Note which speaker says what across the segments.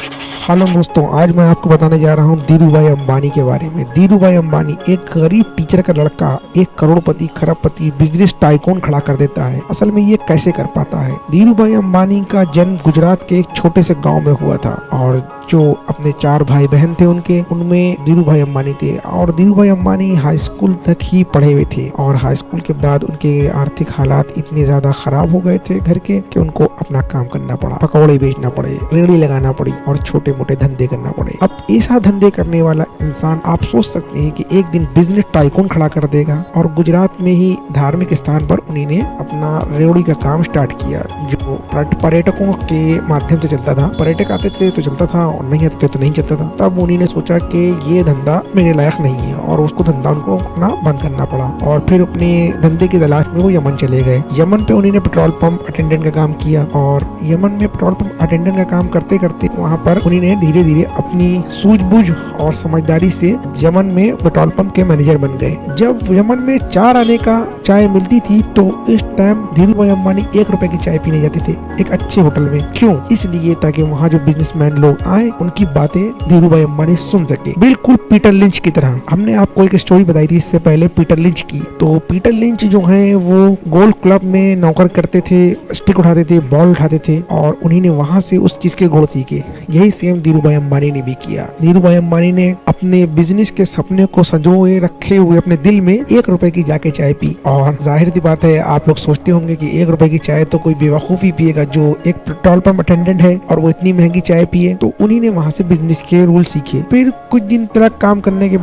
Speaker 1: Hello दोस्तों, आज मैं आपको बताने जा रहा हूँ धीरूभाई अंबानी के बारे में। धीरूभाई अंबानी एक गरीब टीचर का लड़का एक करोड़पति, खरबपति, बिजनेस टाइकून खड़ा कर देता है। असल में ये कैसे कर पाता है? धीरूभाई अंबानी का जन्म गुजरात के एक छोटे से गांव में हुआ था और जो अपने 4 भाई बहन थे उनमें धीरूभाई अंबानी थे। और धीरूभाई अंबानी हाई स्कूल तक ही पढ़े हुए थे और हाई स्कूल के बाद उनके आर्थिक हालात इतने ज्यादा खराब हो गए थे घर के कि उनको अपना काम करना पड़ा। पकौड़े बेचना पड़े, रेहड़ी लगाना पड़ी और छोटे मोटे धंधे करना पड़े। अब ऐसा धंधे करने वाला इंसान, आप सोच सकते हैं कि एक दिन बिजनेस टाइकून खड़ा कर देगा। और गुजरात में ही धार्मिक स्थान पर उन्हीं ने अपना रेहड़ी का काम स्टार्ट किया, जो पर्यटकों के माध्यम से चलता था। पर्यटक आते थे तो चलता था और नहीं आते थे तो नहीं चलता था। तब उन्हीं ने सोचा कि ये धंधा मेरे लायक नहीं है और उसको धंधा उनको अपना बंद करना पड़ा। और फिर अपने धंधे की तलाश में वो यमन चले गए। यमन पे उन्हीं ने पेट्रोल पंप अटेंडेंट का काम किया और यमन में पेट्रोल पंप अटेंडेंट का काम करते करते वहाँ पर उन्हीं ने धीरे धीरे अपनी सूझबूझ और समझदारी से यमन में पेट्रोल पंप के मैनेजर बन गए। जब यमन में 4 आने का चाय मिलती थी तो इस टाइम धीरूभाई अंबानी 1 रुपए की चाय पीने जाते थे एक अच्छे होटल में। क्यों? इसलिए ताकि वहाँ जो बिजनेसमैन लोग आए उनकी बातें धीरूभाई अंबानी सुन सके, बिल्कुल पीटर लिंच की तरह। हमने आपको एक स्टोरी बताई थी इससे पहले पीटर लिंच की। तो पीटर लिंच जो है वो गोल्फ क्लब में नौकर करते थे, स्टिक उठाते थे, बॉल उठाते थे और उन्हीं ने वहाँ से उस चीज के गुण सीखे। यही सेम धीरूभाई अंबानी ने भी किया। धीरूभाई अंबानी ने अपने बिजनेस के सपने को संजोए रखे हुए अपने दिल में 1 रुपए की जाके चाय पी। और जाहिर सी बात है, आप लोग सोचते होंगे कि 1 रुपए की चाय तो कोई बेवकूफी पिएगा जो एक पेट्रोल पंप अटेंडेंट है और वो इतनी महंगी चाय पिए। तो उन्हीं ने वहां से बिजनेस के रूल सीखे। फिर कुछ दिन तक काम करने के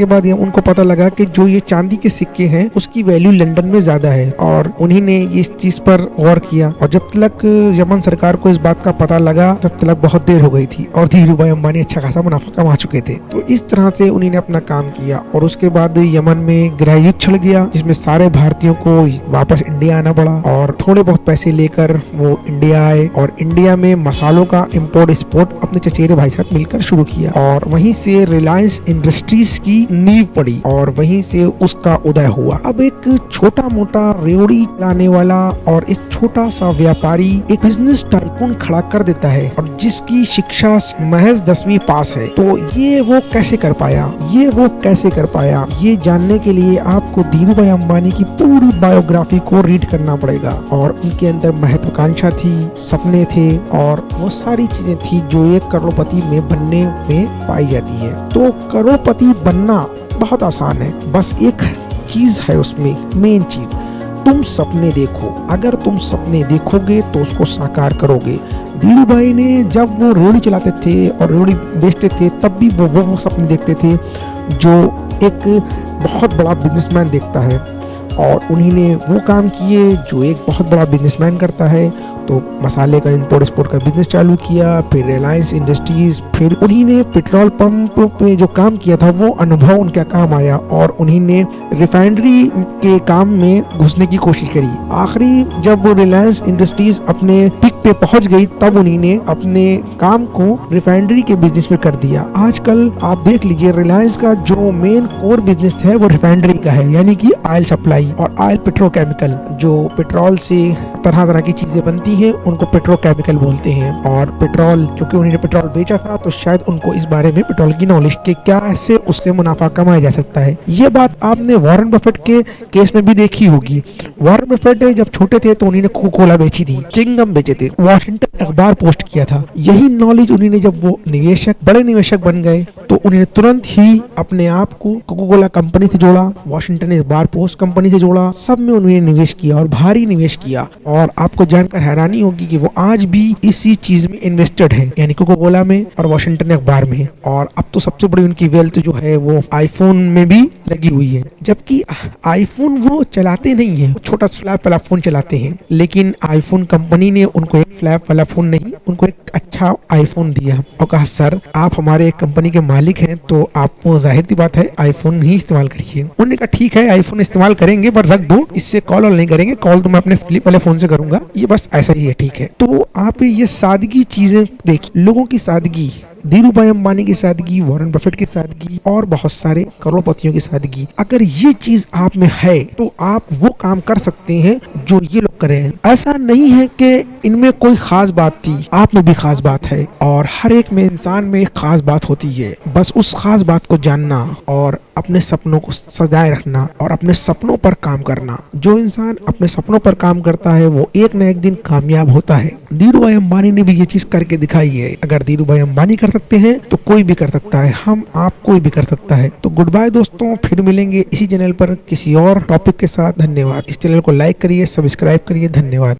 Speaker 1: बाद उनको पता लगा कि जो ये चांदी के सिक्के हैं उसकी वैल्यू लंदन में ज्यादा है और उन्हीं ने इस चीज पर गौर किया। और जब तक यमन सरकार को इस बात का पता लगा तब तक बहुत देर हो गई थी और धीरूभाई अंबानी अच्छा खासा मुनाफा कमा चुके थे। तो इस तरह से उन्हीं ने अपना काम किया और उसके बाद यमन में गृह युद्ध छिड़ गया जिसमें सारे भारतीयों को वापस इंडिया आना पड़ा और थोड़े बहुत पैसे लेकर वो इंडिया आए और इंडिया में मसालों का इम्पोर्ट एक्सपोर्ट अपने चचेरे भाई साथ मिलकर शुरू किया। और वहीं से रिलायंस इंडस्ट्रीज की नींव पड़ी और वहीं से उसका उदय हुआ। अब एक छोटा मोटा रेवड़ी चलाने वाला और एक छोटा सा व्यापारी एक बिजनेस टाइकून खड़ा कर देता है और जिसकी शिक्षा महज 10वीं पास है। तो ये वो कैसे कर पाया? ये जानने के लिए आपको धीरूभाई अंबानी की पूरी बायोग्राफी को रीड करना पड़ेगा। और उनके अंदर महत्वाकांक्षा थी, सपने थे और वो सारी चीजें थी जो एक करोड़पति में बनने में पाई जाती है। तो करोड़पति बनना बहुत आसान है, बस एक चीज है उसमें, मेन चीज, तुम सपने देखो। अगर तुम सपने देखोगे तो उसको साकार करोगे। धीरूभाई ने जब वो रेहड़ी चलाते थे और रेहड़ी बेचते थे तब भी वो सपने देखते थे जो एक बहुत बड़ा बिजनेसमैन देखता है और उन्हीं ने वो काम किए जो एक बहुत बड़ा बिजनेसमैन करता है। तो मसाले का इंपोर्ट एक्सपोर्ट का बिजनेस चालू किया, फिर रिलायंस इंडस्ट्रीज, फिर उन्हीं ने पेट्रोल पंप पे जो काम किया था वो अनुभव उनका काम आया और उन्हीं ने रिफाइनरी के काम में घुसने की कोशिश करी। आखिरी जब वो रिलायंस इंडस्ट्रीज अपने पिक पे पहुंच गई तब उन्हीं ने अपने काम को रिफाइनरी के बिजनेस में कर दिया। आजकल आप देख लीजिए, रिलायंस का जो मेन कोर बिजनेस है वो रिफाइनरी का है, यानी कि ऑयल सप्लाई और ऑयल पेट्रोकेमिकल। जो पेट्रोल से तरह तरह की चीजें बनती हैं उनको पेट्रोकेमिकल बोलते हैं। और पेट्रोल, क्योंकि उन्होंने पेट्रोल बेचा था तो शायद उनको इस बारे में पेट्रोल की नॉलेज के क्या ऐसे उससे मुनाफा कमाया जा सकता है। ये बात आपने वॉरेन बफेट के केस में भी देखी होगी। वॉरेन बफेट जब छोटे थे तो उन्होंने कोका कोला बेची थी, चिंगम बेचे थे, वॉशिंगटन अखबार पोस्ट किया था। यही नॉलेज उन्होंने जब वो बड़े निवेशक बन गए तो उन्होंने तुरंत ही अपने आप को कोका कोला कंपनी से जोड़ा, वॉशिंगटन अखबार पोस्ट कंपनी से जोड़ा, सब में उन्होंने निवेश किया और भारी निवेश किया। और आपको जानकर हैरानी होगी कि वो आज भी इसी चीज में इन्वेस्टेड है, यानी कोका कोला में और वॉशिंगटन अखबार में। और अब तो सबसे बड़ी उनकी वेल्थ जो है वो आईफोन में भी लगी हुई है, जबकि आईफोन वो चलाते नहीं है, छोटा फ्लैप वाला फोन चलाते हैं। लेकिन आईफोन कंपनी ने उनको एक फ्लैप वाला फोन नहीं, उनको एक अच्छा आईफोन दिया और कहा सर आप हमारे कंपनी के मालिक हैं तो आपको जाहिर सी बात है आईफोन ही इस्तेमाल करिए। उन्होंने कहा ठीक है आईफोन इस्तेमाल करेंगे पर रख दो, इससे कॉल नहीं करेंगे, कॉल तो मैं अपने फ्लिप वाले फोन से करूंगा, ये बस ऐसा ही है, ठीक है। तो आप ये सादगी चीजें देखिए, लोगों की सादगी, धीरूभाई अंबानी की सादगी, वॉरेन बफेट की सादगी और बहुत सारे करोड़पतियों की सादगी, अगर ये चीज आप में है तो आप वो काम कर सकते हैं जो ये लोग कर रहे हैं। ऐसा नहीं है कि इनमें कोई खास बात थी, आप में भी खास बात है और हर एक में इंसान में एक खास बात होती है। बस उस खास बात को जानना और अपने सपनों को सजाए रखना और अपने सपनों पर काम करना। जो इंसान अपने सपनों पर काम करता है वो एक न एक दिन कामयाब होता है। धीरू भाई अंबानी ने भी ये चीज करके दिखाई है। अगर धीरू भाई अंबानी कर सकते हैं तो कोई भी कर सकता है, हम आप कोई भी कर सकता है। तो गुड बाय दोस्तों, फिर मिलेंगे इसी चैनल पर किसी और टॉपिक के साथ। धन्यवाद। इस चैनल को लाइक करिए, सब्सक्राइब करिए। धन्यवाद।